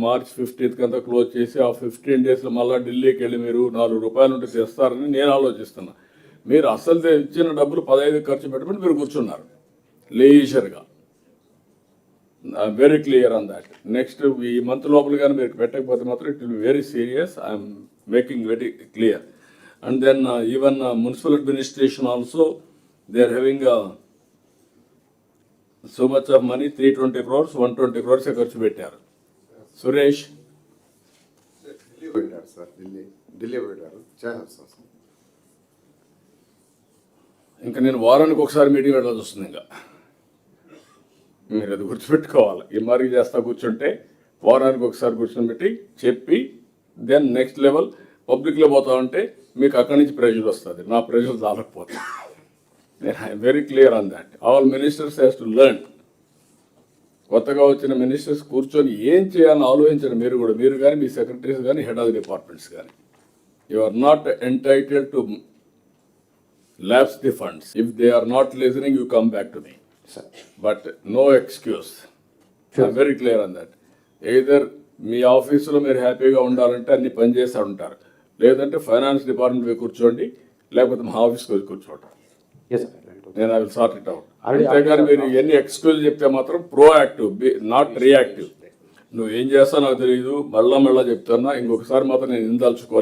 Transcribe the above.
March 15th కంతా close చేసి ఆ 15 days లో మళ్ళీ ఢిల్లీకి వెళ్ళి మీరు ₹4 ఉంటే తెస్తారని నేను ఆలోచిస్తున్నా. మీరు అసలు ఇచ్చిన డబ్బులు 15 ఖర్చు పెట్టమని మీరు కూర్చున్నారు లేజర్గా. Very clear on that. Next ఈ మంత్ లోపల కానీ మీరు పెట్టకపోతే మాత్రం it will be very serious. I'm making very clear. And then even municipal administration also they are having so much of money. 320 crores, 120 crores ఖర్చు పెట్టారు. సురేష్ పెట్టారు సార్, ఢిల్లీ పెట్టారు. ఇంకా నేను వారానికి ఒకసారి మీటింగ్ పెట్టాల్సి వస్తుంది. ఇంకా మీరు అది గుర్తుపెట్టుకోవాలి. ఈ మార్కి చేస్తా కూర్చుంటే వారానికి ఒకసారి కూర్చొని పెట్టి చెప్పి దెన్ నెక్స్ట్ లెవెల్ పబ్లిక్లో పోతా ఉంటే మీకు అక్కడి నుంచి ప్రెజర్ వస్తుంది. నా ప్రెజర్ చాలకపోతే నేను I'm very clear on that. All ministers has to learn. కొత్తగా వచ్చిన మినిస్టర్స్ కూర్చొని ఏం చేయాలని ఆలోచించండి. మీరు కానీ మీ సెక్రటరీస్ కానీ హెడ్ ఆఫ్ ది డిపార్ట్మెంట్స్ కానీ you are not entitled to lapse the funds. If they are not listening, you come back to me. Sir. But no excuse. Sure. I'm very clear on that. Either మీ ఆఫీసులో మీరు హ్యాపీగా ఉండాలంటే అన్ని పని చేస్తూ ఉంటారు, లేదంటే ఫైనాన్స్ డిపార్ట్మెంట్ పోయి కూర్చోండి, లేకపోతే మా ఆఫీస్కి వచ్చి కూర్చోండి. నేను I will sort it out. అంతేగాని మీరు ఎన్ని ఎక్స్క్యూజ్ చెప్తే మాత్రం ప్రోయాక్టివ్, నాట్ రియాక్టివ్. నువ్వు ఏం చేస్తావు నాకు తెలియదు, మళ్ళా చెప్తున్నా. ఇంకొకసారి మాత్రం నేను ఇందాల్చుకోవాలి.